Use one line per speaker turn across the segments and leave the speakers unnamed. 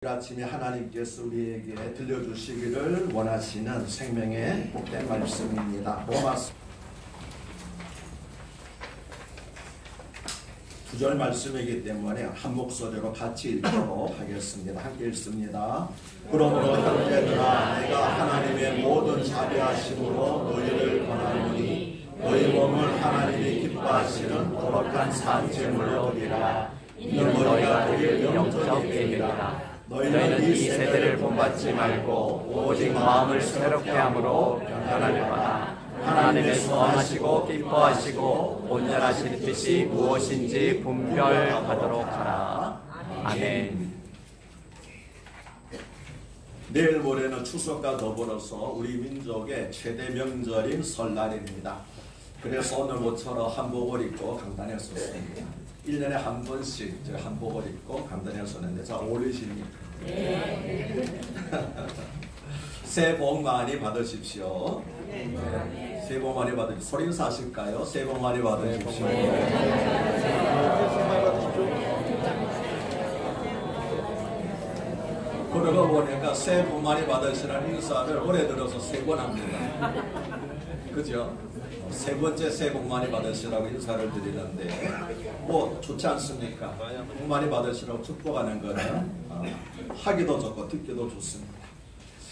아침에 하나님께서 우리에게 들려주시기를 원하시는 생명의 복된 말씀입니다. 로마서 9절 말씀이기 때문에 한 목소리로 같이 읽도록 하겠습니다. 함께 읽습니다. 그러므로 형제들아, 내가 하나님의 모든 자비하심으로 너희를 권하노니 너희 몸을 하나님이 기뻐하시는 거룩한 산제물로 드리라. 이는 너희가 드릴 영적 예배이다. 너희는 이 세대를 본받지 말고 오직 마음을 새롭게 함으로 변화를 받아 하나님의 소원하시고 기뻐하시고 온전하신 뜻이 무엇인지 분별하도록 하라. 아멘. 내일 모레는 추석과 더불어서 우리 민족의 최대 명절인 설날입니다. 그래서 오늘 모처럼 한복을 입고 강단에 섰습니다. 1년에 한 번씩 제가 한복을 입고 강단에 섰는데 자, 어울리십니까? 네. 새해 복 많이 받으십시오. 네. 새해 복 많이 받으십시오. 소리 인사하실까요? 새해 복 많이 받으십시오. 그러고 보니까 새해 복 많이 받으시라는 인사를 올해 들어서 3번 합니다. 그죠? 세 번째 새해 복 많이 받으시라고 인사를 드리는데 뭐 좋지 않습니까? 복 많이 받으시라고 축복하는 거는 하기도 좋고 듣기도 좋습니다.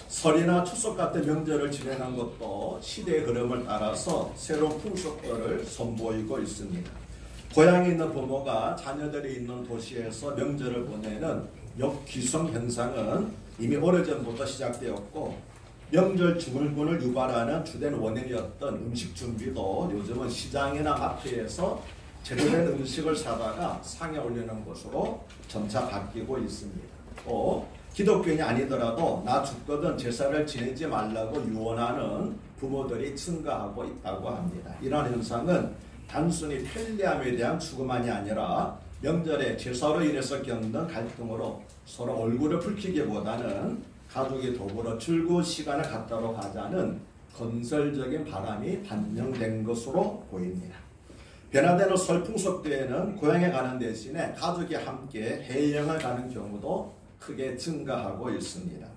설이나 추석 같은 명절을 지내는 것도 시대의 흐름을 따라서 새로운 풍속들을 선보이고 있습니다. 고향에 있는 부모가 자녀들이 있는 도시에서 명절을 보내는 역귀성 현상은 이미 오래전부터 시작되었고 명절 증후군을 유발하는 주된 원인이었던 음식 준비도 요즘은 시장이나 마트에서 제대로 된 음식을 사다가 상에 올리는 것으로 점차 바뀌고 있습니다. 또 기독교인이 아니더라도 나 죽거든 제사를 지내지 말라고 유언하는 부모들이 증가하고 있다고 합니다. 이러한 현상은 단순히 편리함에 대한 추구만이 아니라 명절에 제사로 인해서 겪는 갈등으로 서로 얼굴을 붉히기보다는 가족이 더불어 즐거운 시간을 갖도록 하자는 건설적인 바람이 반영된 것으로 보입니다. 변화되는 설 풍속 때에는 고향에 가는 대신에 가족이 함께 해외여행을 가는 경우도 크게 증가하고 있습니다.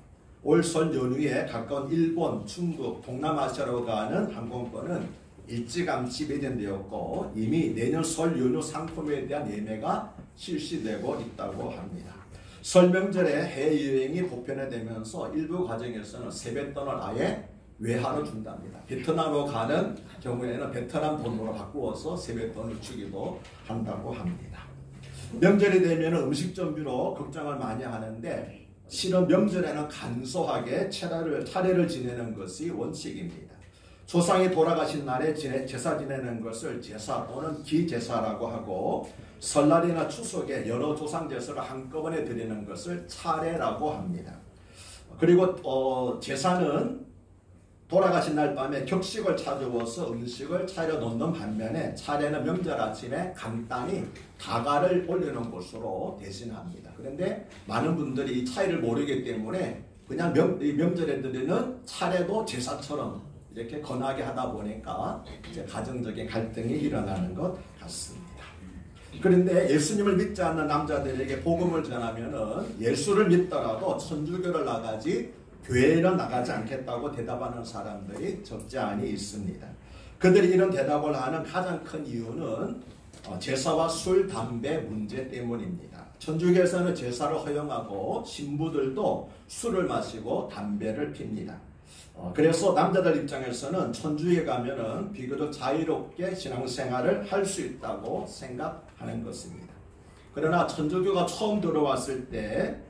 올 설 연휴에 가까운 일본, 중국, 동남아시아로 가는 항공권은 일찌감치 매진되었고 이미 내년 설 연휴 상품에 대한 예매가 실시되고 있다고 합니다. 설 명절에 해외여행이 보편화되면서 일부 가정에서는 세뱃돈을 아예 외화로 준답니다. 베트남으로 가는 경우에는 베트남 돈으로 바꾸어서 세뱃돈을 주기도 한다고 합니다. 명절이 되면 음식 준비로 걱정을 많이 하는데 실은 명절에는 간소하게 차례를 지내는 것이 원칙입니다. 조상이 돌아가신 날에 제사 지내는 것을 제사 또는 기제사라고 하고 설날이나 추석에 여러 조상 제사를 한꺼번에 드리는 것을 차례라고 합니다. 그리고 제사는 돌아가신 날 밤에 격식을 차려워서 음식을 차려 놓는 반면에 차례는 명절 아침에 간단히 다가를 올리는 것으로 대신합니다. 그런데 많은 분들이 이 차이를 모르기 때문에 그냥 명절에 드리는 차례도 제사처럼 이렇게 권하게 하다 보니까 이제 가정적인 갈등이 일어나는 것 같습니다. 그런데 예수님을 믿지 않는 남자들에게 복음을 전하면은 예수를 믿더라도 천주교를 나가지 교회는 나가지 않겠다고 대답하는 사람들이 적지 않이 있습니다. 그들이 이런 대답을 하는 가장 큰 이유는 제사와 술, 담배 문제 때문입니다. 천주교에서는 제사를 허용하고 신부들도 술을 마시고 담배를 핍니다. 그래서 남자들 입장에서는 천주에 가면은 비교적 자유롭게 신앙생활을 할 수 있다고 생각하는 것입니다. 그러나 천주교가 처음 들어왔을 때는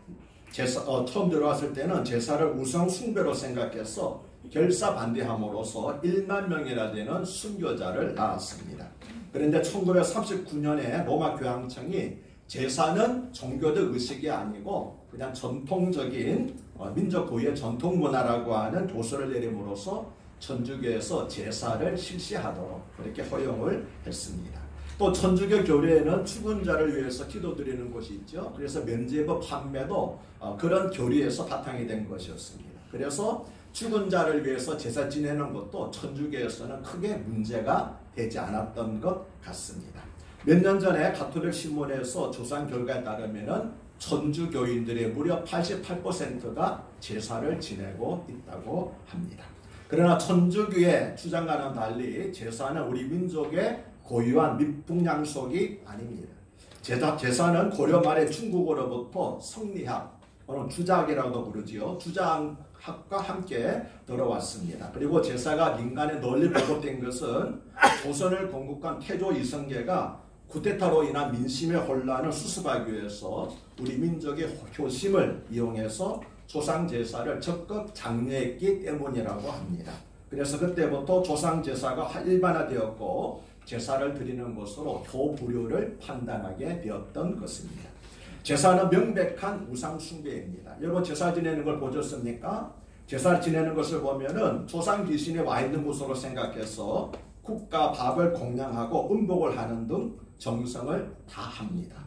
제사를 우상 숭배로 생각해서 결사 반대함으로써 1만 명이나 되는 순교자를 낳았습니다. 그런데 1939년에 로마 교황청이 제사는 종교적 의식이 아니고 그냥 전통적인 민족 고유의 전통 문화라고 하는 교서를 내림으로써 천주교에서 제사를 실시하도록 그렇게 허용을 했습니다. 또 천주교 교리에는 죽은 자를 위해서 기도드리는 곳이 있죠. 그래서 면제부 판매도 그런 교리에서 바탕이 된 것이었습니다. 그래서 죽은 자를 위해서 제사 지내는 것도 천주교에서는 크게 문제가 되지 않았던 것 같습니다. 몇 년 전에 가톨릭 신문에서 조사 결과에 따르면은 천주교인들의 무려 88%가 제사를 지내고 있다고 합니다. 그러나 천주교의 주장과는 달리 제사는 우리 민족의 고유한 민풍양속이 아닙니다. 제사는 고려 말에 중국어로부터 성리학, 또는 주작이라고 부르지요. 주작학과 함께 들어왔습니다. 그리고 제사가 민간에 널리 보급된 것은 조선을 건국한 태조 이성계가 쿠데타로 인한 민심의 혼란을 수습하기 위해서 우리 민족의 효심을 이용해서 조상제사를 적극 장려했기 때문이라고 합니다. 그래서 그때부터 조상제사가 일반화되었고 제사를 드리는 것으로 효부료를 판단하게 되었던 것입니다. 제사는 명백한 우상 숭배입니다. 여러분 제사 지내는 걸 보셨습니까? 제사 지내는 것을 보면은 조상 귀신이 와 있는 곳으로 생각해서 국과 밥을 공양하고 음복을 하는 등 정성을 다합니다.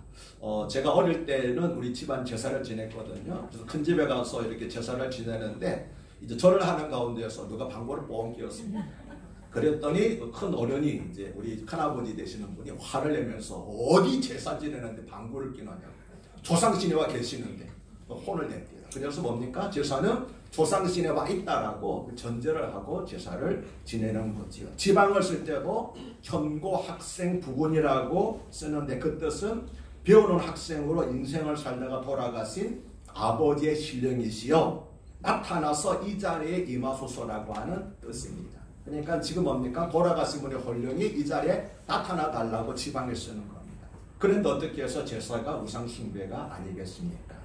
제가 어릴 때는 우리 집안 제사를 지냈거든요. 그래서 큰 집에 가서 이렇게 제사를 지내는데 이제 절을 하는 가운데서 누가 방구를 뻥 끼웠습니다. 그랬더니 큰 어른이 이제 우리 큰아버지 되시는 분이 화를 내면서 어디 제사 지내는데 방구를 끼느냐고. 조상신이 와 계시는데 혼을 냅니다. 그래서 뭡니까? 제사는 조상신에 와 있다라고 전제를 하고 제사를 지내는 거지요. 지방을 쓸 때도 현고 학생 부군이라고 쓰는데 그 뜻은 배우는 학생으로 인생을 살다가 돌아가신 아버지의 신령이시여 나타나서 이 자리에 임하소서라고 하는 뜻입니다. 그러니까 지금 뭡니까? 돌아가신 분의 혼령이 이 자리에 나타나 달라고 지방에 쓰는 겁니다. 그런데 어떻게 해서 제사가 우상숭배가 아니겠습니까?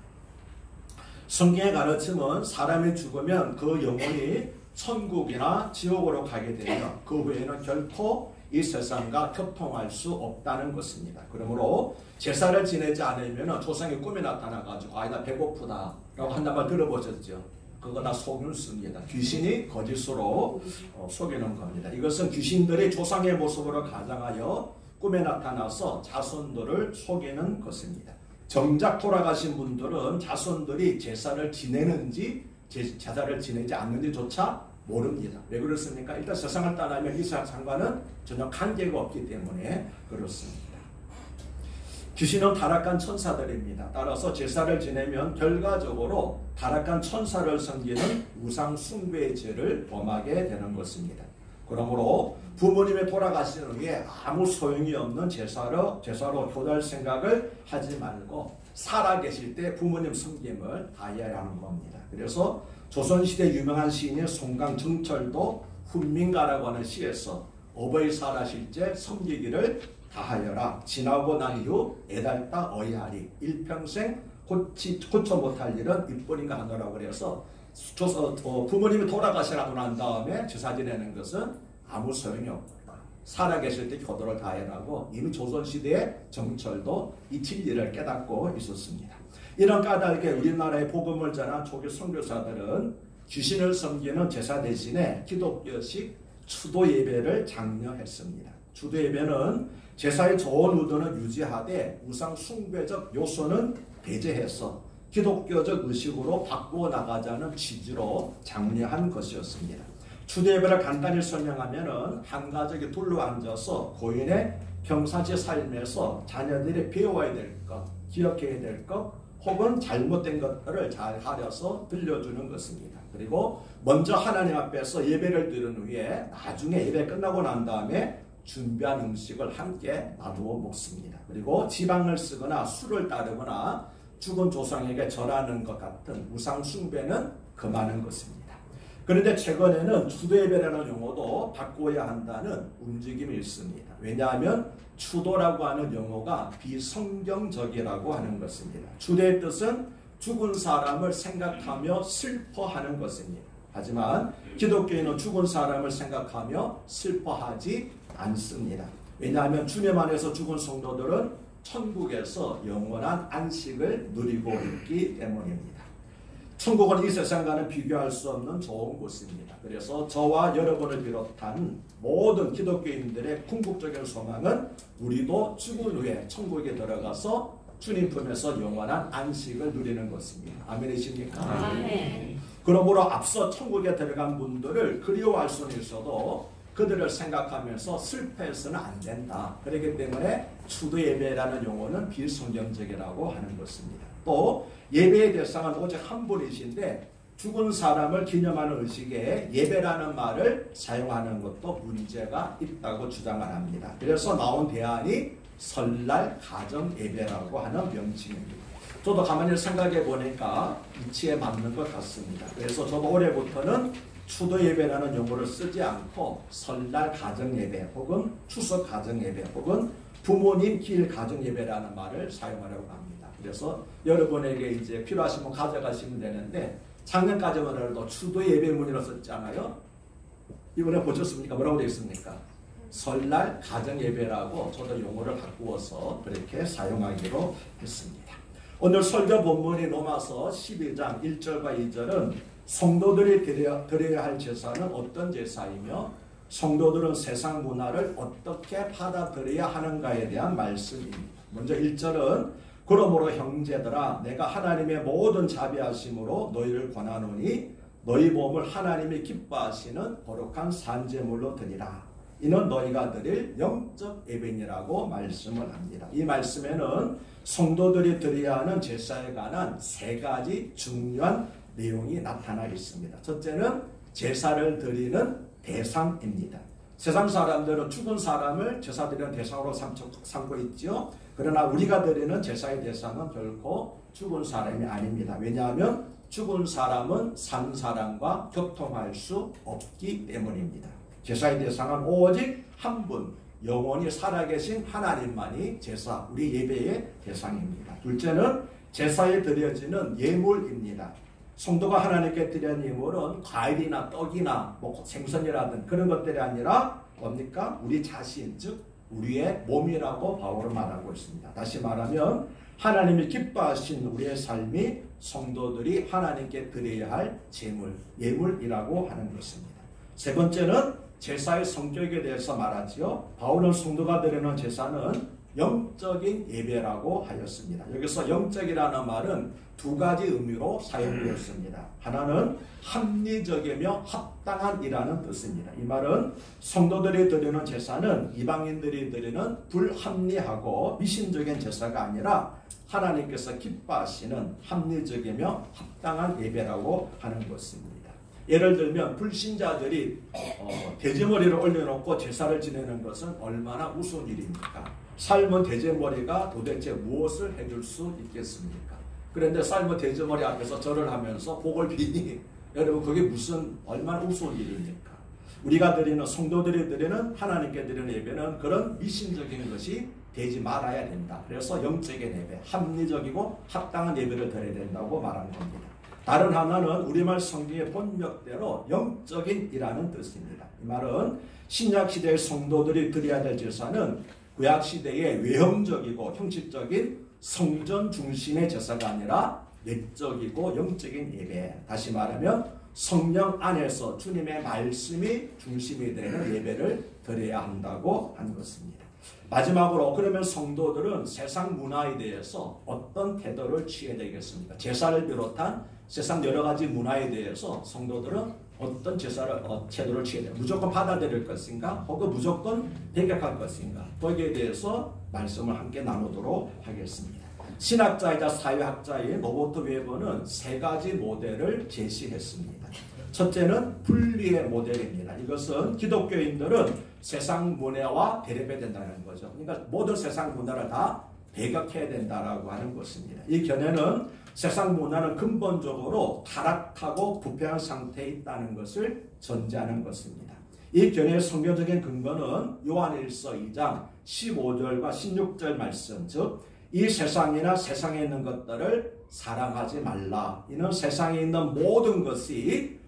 성경의 가르침은 사람이 죽으면 그 영혼이 천국이나 지옥으로 가게 되며 그 후에는 결코 이 세상과 교통할 수 없다는 것입니다. 그러므로 제사를 지내지 않으면 조상의 꿈에 나타나가지고 나 배고프다 라고 한단 말 들어보셨죠? 그거 다 속임수입니다. 귀신이 거짓으로 속이는 겁니다. 이것은 귀신들이 조상의 모습으로 가장하여 꿈에 나타나서 자손들을 속이는 것입니다. 정작 돌아가신 분들은 자손들이 제사를 지내는지 제사를 지내지 않는지조차 모릅니다. 왜 그렇습니까? 일단 세상을 떠나면 이 세상과는 전혀 관계가 없기 때문에 그렇습니다. 귀신은 타락한 천사들입니다. 따라서 제사를 지내면 결과적으로 타락한 천사를 섬기는 우상 숭배의 죄를 범하게 되는 것입니다. 그러므로 부모님이 돌아가신 후에 아무 소용이 없는 제사로 효도할 생각을 하지 말고 살아계실 때 부모님 섬김을 다해야 하는 겁니다. 그래서 조선시대 유명한 시인인 송강정철도 훈민가라고 하는 시에서 어버이 살아실 때 섬기기를 다하여라. 지나고 난 이후 애달다 어이하리. 일평생 고쳐 못할 일은 일뿐인가 하더라고. 그래서 부모님이 돌아가시라고 난 다음에 제사 지내는 것은 아무 소용이 없다. 살아계실 때 효도를 다해라고 이미 조선시대의 정철도 이 진리를 깨닫고 있었습니다. 이런 까닭에 우리나라의 복음을 전한 초기 선교사들은 귀신을 섬기는 제사 대신에 기독교식 추도 예배를 장려했습니다. 추도 예배는 제사의 좋은 의도는 유지하되 우상 숭배적 요소는 배제해서 기독교적 의식으로 바꾸어 나가자는 취지로 장려한 것이었습니다. 추도 예배를 간단히 설명하면 한 가족이 둘러앉아서 고인의 평상시 삶에서 자녀들이 배워야 될 것, 기억해야 될 것, 혹은 잘못된 것들을 잘 가려서 들려주는 것입니다. 그리고 먼저 하나님 앞에서 예배를 드린 후에 나중에 예배 끝나고 난 다음에 준비한 음식을 함께 나누어 먹습니다. 그리고 지방을 쓰거나 술을 따르거나 죽은 조상에게 절하는 것 같은 우상 숭배는 금하는 것입니다. 그런데 최근에는 추도예배라는 용어도 바꿔야 한다는 움직임이 있습니다. 왜냐하면 추도라고 하는 용어가 비성경적이라고 하는 것입니다. 추도의 뜻은 죽은 사람을 생각하며 슬퍼하는 것입니다. 하지만 기독교인은 죽은 사람을 생각하며 슬퍼하지 않습니다. 왜냐하면 주님 안에서 죽은 성도들은 천국에서 영원한 안식을 누리고 있기 때문입니다. 천국은 이 세상과는 비교할 수 없는 좋은 곳입니다. 그래서 저와 여러분을 비롯한 모든 기독교인들의 궁극적인 소망은 우리도 죽은 후에 천국에 들어가서 주님 품에서 영원한 안식을 누리는 것입니다. 아멘이십니까? 아멘. 그러므로 앞서 천국에 들어간 분들을 그리워할 수는 있어도 그들을 생각하면서 슬퍼해서는 안 된다. 그렇기 때문에 추도 예배라는 용어는 비성경적이라고 하는 것입니다. 또 예배의 대상은 오직 한 분이신데 죽은 사람을 기념하는 의식에 예배라는 말을 사용하는 것도 문제가 있다고 주장을 합니다. 그래서 나온 대안이 설날 가정 예배라고 하는 명칭입니다. 저도 가만히 생각해 보니까 이치에 맞는 것 같습니다. 그래서 저도 올해부터는 추도 예배라는 용어를 쓰지 않고 설날 가정 예배 혹은 추석 가정 예배 혹은 부모님 길 가정 예배라는 말을 사용하려고 합니다. 그래서 여러분에게 이제 필요하시면 가져가시면 되는데 작년까지만 해도 추도 예배문이라고 썼잖아요. 이번에 보셨습니까? 뭐라고 되어 있습니까? 설날 가정 예배라고 저도 용어를 바꾸어서 그렇게 사용하기로 했습니다. 오늘 설교 본문이 로마서 12장 1절과 2절은 성도들이 드려야 할 제사는 어떤 제사이며 성도들은 세상 문화를 어떻게 받아들여야 하는가에 대한 말씀입니다. 먼저 1절은 그러므로 형제들아 내가 하나님의 모든 자비하심으로 너희를 권하노니 너희 몸을 하나님이 기뻐하시는 거룩한 산제물로 드리라. 이는 너희가 드릴 영적 예배니라고 말씀을 합니다. 이 말씀에는 성도들이 드려야 하는 제사에 관한 세 가지 중요한 내용이 나타나 있습니다. 첫째는 제사를 드리는 대상입니다. 세상 사람들은 죽은 사람을 제사 드리는 대상으로 삼고 있죠. 그러나 우리가 드리는 제사의 대상은 결코 죽은 사람이 아닙니다. 왜냐하면 죽은 사람은 산 사람과 교통할 수 없기 때문입니다. 제사의 대상은 오직 한 분, 영원히 살아계신 하나님만이 제사, 우리 예배의 대상입니다. 둘째는 제사에 드려지는 예물입니다. 성도가 하나님께 드리는 예물은 과일이나 떡이나 생선이라든 그런 것들이 아니라 뭡니까? 우리 자신, 즉 우리의 몸이라고 바울은 말하고 있습니다. 다시 말하면 하나님이 기뻐하신 우리의 삶이 성도들이 하나님께 드려야 할 제물, 예물이라고 하는 것입니다. 세 번째는 제사의 성격에 대해서 말하지요. 바울은 성도가 드리는 제사는 영적인 예배라고 하였습니다. 여기서 영적이라는 말은 두 가지 의미로 사용되었습니다. 하나는 합리적이며 합당한이라는 뜻입니다. 이 말은 성도들이 드리는 제사는 이방인들이 드리는 불합리하고 미신적인 제사가 아니라 하나님께서 기뻐하시는 합리적이며 합당한 예배라고 하는 것입니다. 예를 들면 불신자들이 돼지머리를 올려놓고 제사를 지내는 것은 얼마나 우스운 일입니까? 삶은 돼지머리가 도대체 무엇을 해줄 수 있겠습니까? 그런데 삶은 돼지머리 앞에서 절을 하면서 복을 비니 여러분 그게 무슨 얼마나 우스운 일입니까? 우리가 드리는 성도들이 드리는 하나님께 드리는 예배는 그런 미신적인 것이 되지 말아야 된다. 그래서 영적인 예배, 합리적이고 합당한 예배를 드려야 된다고 말하는 겁니다. 다른 하나는 우리말 성경의 본역대로 영적인이라는 뜻입니다. 이 말은 신약시대의 성도들이 드려야 될 제사는 구약시대의 외형적이고 형식적인 성전 중심의 제사가 아니라 내적이고 영적인 예배, 다시 말하면 성령 안에서 주님의 말씀이 중심이 되는 예배를 드려야 한다고 하는 것입니다. 마지막으로 그러면 성도들은 세상 문화에 대해서 어떤 태도를 취해야 되겠습니까? 제사를 비롯한 세상 여러 가지 문화에 대해서 성도들은 어떤 태도를 취해야 돼요? 무조건 받아들일 것인가? 혹은 무조건 배격할 것인가? 거기에 대해서 말씀을 함께 나누도록 하겠습니다. 신학자이자 사회학자인 로버트 웨버는 세 가지 모델을 제시했습니다. 첫째는 분리의 모델입니다. 이것은 기독교인들은 세상 문화와 대립해야 된다는 거죠. 그러니까 모든 세상 문화를 다 배격해야 된다라고 하는 것입니다. 이 견해는 세상 문화는 근본적으로 타락하고 부패한 상태에 있다는 것을 전제하는 것입니다. 이 견해의 성경적인 근거는 요한일서 2장 15절과 16절 말씀, 즉 이 세상이나 세상에 있는 것들을 사랑하지 말라. 이는 세상에 있는 모든 것이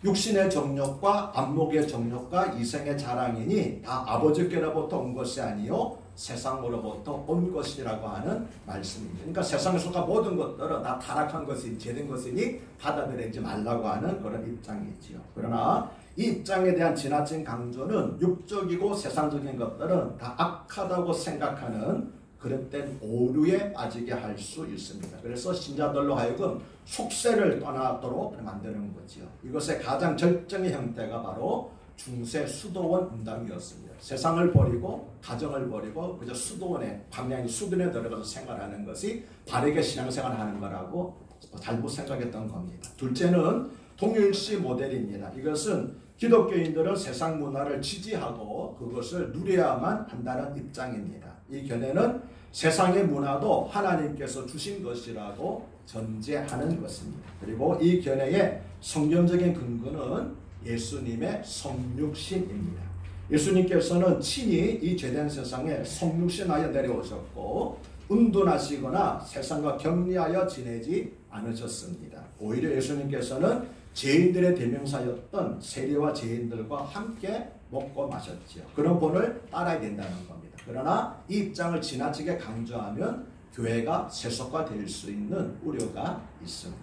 육신의 정욕과 안목의 정욕과 이생의 자랑이니 다 아버지께로부터 온 것이 아니요 세상으로부터 온 것이라고 하는 말씀입니다. 그러니까 세상에 속한 모든 것들은 다 타락한 것이니 죄된 것이니 받아들이지 말라고 하는 그런 입장이지요. 그러나 이 입장에 대한 지나친 강조는 육적이고 세상적인 것들은 다 악하다고 생각하는 그릇된 오류에 빠지게 할 수 있습니다. 그래서 신자들로 하여금 속세를 떠나도록 만드는 거죠. 이것의 가장 절정의 형태가 바로 중세 수도원 운동이었습니다. 세상을 버리고 가정을 버리고 그저 수도원에 광야의 수도원에 들어가서 생활하는 것이 바르게 신앙생활하는 거라고 잘못 생각했던 겁니다. 둘째는 동일시 모델입니다. 이것은 기독교인들은 세상 문화를 지지하고 그것을 누려야만 한다는 입장입니다. 이 견해는 세상의 문화도 하나님께서 주신 것이라고 전제하는 것입니다. 그리고 이 견해의 성경적인 근거는 예수님의 성육신입니다. 예수님께서는 친히 이 죄된 세상에 성육신하여 내려오셨고 은둔하시거나 세상과 격리하여 지내지 않으셨습니다. 오히려 예수님께서는 죄인들의 대명사였던 세리와 죄인들과 함께 먹고 마셨지요. 그런 본을 따라야 된다는 겁니다. 그러나 이 입장을 지나치게 강조하면 교회가 세속화될 수 있는 우려가 있습니다.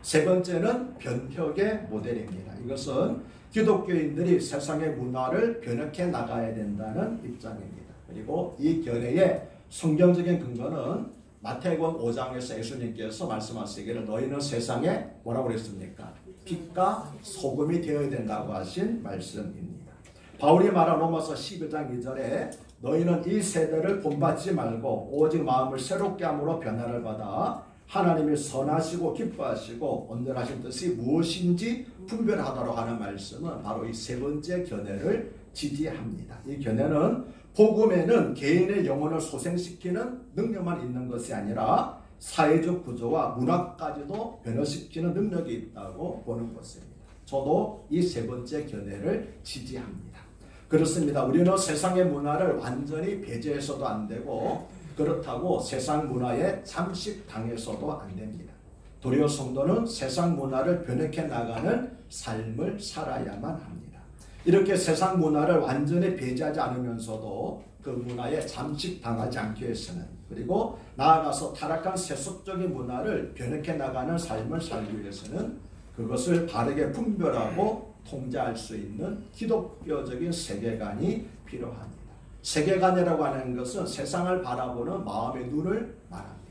세 번째는 변혁의 모델입니다. 이것은 기독교인들이 세상의 문화를 변혁해 나가야 된다는 입장입니다. 그리고 이 견해의 성경적인 근거는 마태복음 5장에서 예수님께서 말씀하시기를 너희는 세상에 뭐라고 그랬습니까? 빛과 소금이 되어야 된다고 하신 말씀입니다. 바울이 말한 로마서 12장 2절에 너희는 이 세대를 본받지 말고 오직 마음을 새롭게 함으로 변화를 받아 하나님이 선하시고 기뻐하시고 온전하신 뜻이 무엇인지 분별하도록 하는 말씀은 바로 이 세 번째 견해를 지지합니다. 이 견해는 복음에는 개인의 영혼을 소생시키는 능력만 있는 것이 아니라 사회적 구조와 문화까지도 변화시키는 능력이 있다고 보는 것입니다. 저도 이 세 번째 견해를 지지합니다. 그렇습니다. 우리는 세상의 문화를 완전히 배제해서도 안 되고 그렇다고 세상 문화에 잠식당해서도 안 됩니다. 도리어 성도는 세상 문화를 변혁해 나가는 삶을 살아야만 합니다. 이렇게 세상 문화를 완전히 배제하지 않으면서도 그 문화에 잠식당하지 않기 위해서는 그리고 나아가서 타락한 세속적인 문화를 변혁해 나가는 삶을 살기 위해서는 그것을 바르게 분별하고 통제할 수 있는 기독교적인 세계관이 필요합니다. 세계관이라고 하는 것은 세상을 바라보는 마음의 눈을 말합니다.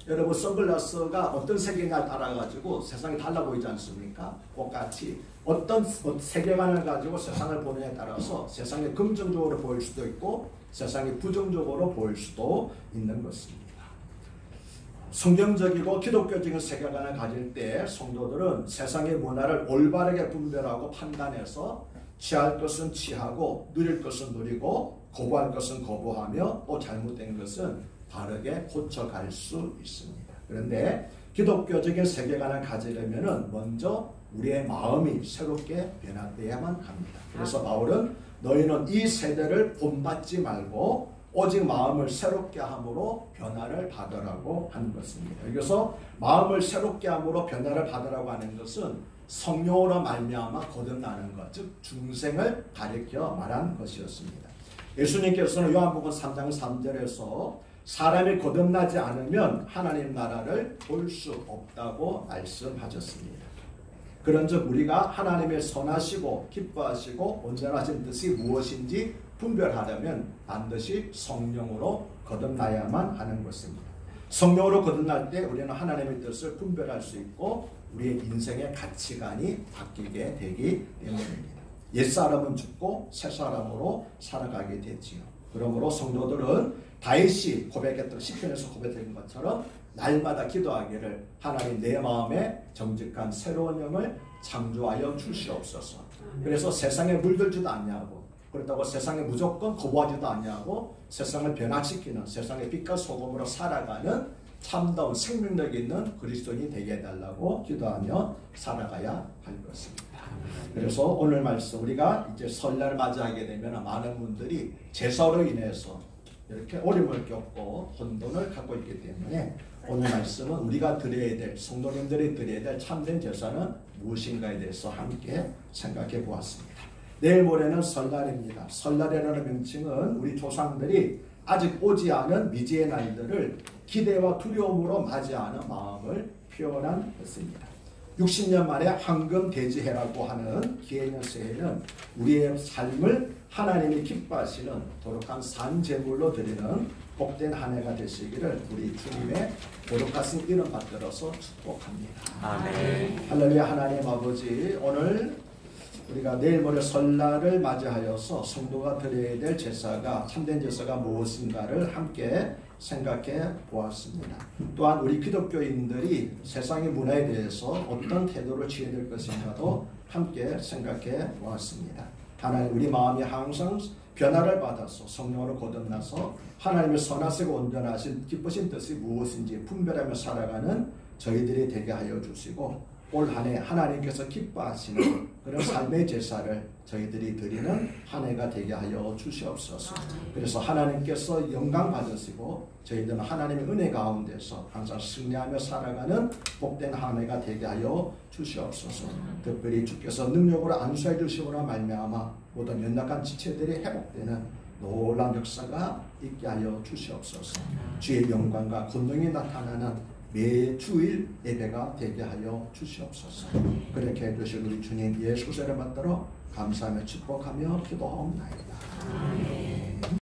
여러분 선글라스가 어떤 세계관을 따라가지고 세상이 달라 보이지 않습니까? 똑같이 어떤 세계관을 가지고 세상을 보느냐에 따라서 세상이 긍정적으로 보일 수도 있고 세상이 부정적으로 보일 수도 있는 것입니다. 성경적이고 기독교적인 세계관을 가질 때 성도들은 세상의 문화를 올바르게 분별하고 판단해서 취할 것은 취하고 누릴 것은 누리고 거부할 것은 거부하며 또 잘못된 것은 바르게 고쳐갈 수 있습니다. 그런데 기독교적인 세계관을 가지려면 먼저 우리의 마음이 새롭게 변화되어야만 합니다. 그래서 바울은 너희는 이 세대를 본받지 말고 오직 마음을 새롭게 함으로 변화를 받으라고 하는 것입니다. 여기서 마음을 새롭게 함으로 변화를 받으라고 하는 것은 성령으로 말미암아 거듭나는 것, 즉 중생을 가리켜 말한 것이었습니다. 예수님께서는 요한복음 3장 3절에서 사람이 거듭나지 않으면 하나님 나라를 볼 수 없다고 말씀하셨습니다. 그런즉 우리가 하나님의 선하시고 기뻐하시고 온전하신 뜻이 무엇인지 분별하려면 반드시 성령으로 거듭나야만 하는 것입니다. 성령으로 거듭날 때 우리는 하나님의 뜻을 분별할 수 있고 우리의 인생의 가치관이 바뀌게 되기 때문입니다. 옛사람은 죽고 새사람으로 살아가게 되지요. 그러므로 성도들은 다윗이 고백했던 시편에서 고백된 것처럼 날마다 기도하기를 하나님 내 마음에 정직한 새로운 영을 창조하여 주시옵소서. 그래서 세상에 물들지도 않냐고 그렇다고 세상에 무조건 거부하지도 않냐고 세상을 변화시키는 세상의 빛과 소금으로 살아가는 참다운 생명력 있는 그리스도인이 되게 해달라고 기도하며 살아가야 할 것입니다. 그래서 오늘 말씀 우리가 이제 설날을 맞이하게 되면 많은 분들이 제사로 인해서 이렇게 어려움을 겪고 혼돈을 갖고 있기 때문에 오늘 말씀은 우리가 드려야 될 성도님들이 드려야 될 참된 제사는 무엇인가에 대해서 함께 생각해 보았습니다. 내일 모레는 설날입니다. 설날이라는 명칭은 우리 조상들이 아직 오지 않은 미지의 날들을 기대와 두려움으로 맞이하는 마음을 표현한 것입니다. 60년 만에 황금대지해라고 하는 기해년 새해는 우리의 삶을 하나님이 기뻐하시는 도덕한 산제물로 드리는 복된 한 해가 되시기를 우리 주님의 거룩하신 이름 받들어서 축복합니다.
아멘.
할렐루야. 하나님 아버지 오늘 우리가 내일 모레 설날을 맞이하여서 성도가 드려야 될 제사가 참된 제사가 무엇인가를 함께 생각해 보았습니다. 또한 우리 기독교인들이 세상의 문화에 대해서 어떤 태도를 취해야 될 것인가도 함께 생각해 보았습니다. 하나님 우리 마음이 항상 변화를 받아서 성령으로 거듭나서 하나님의 선하시고 온전하신 기쁘신 뜻이 무엇인지 분별하며 살아가는 저희들이 되게 하여 주시고 올 한 해 하나님께서 기뻐하시는 그런 삶의 제사를 저희들이 드리는 한 해가 되게 하여 주시옵소서. 그래서 하나님께서 영광 받으시고 저희들은 하나님의 은혜 가운데서 항상 승리하며 살아가는 복된 한 해가 되게 하여 주시옵소서. 특별히 주께서 능력으로 안수해 주시오라 말미암아 모든 연약한 지체들이 회복되는 놀라운 역사가 있게 하여 주시옵소서. 주의 영광과 권능이 나타나는 매 주일 예배가 되게 하여 주시옵소서. 그렇게 해주실 우리 주님 예수를 받들어 감사하며 축복하며 기도하옵나이다.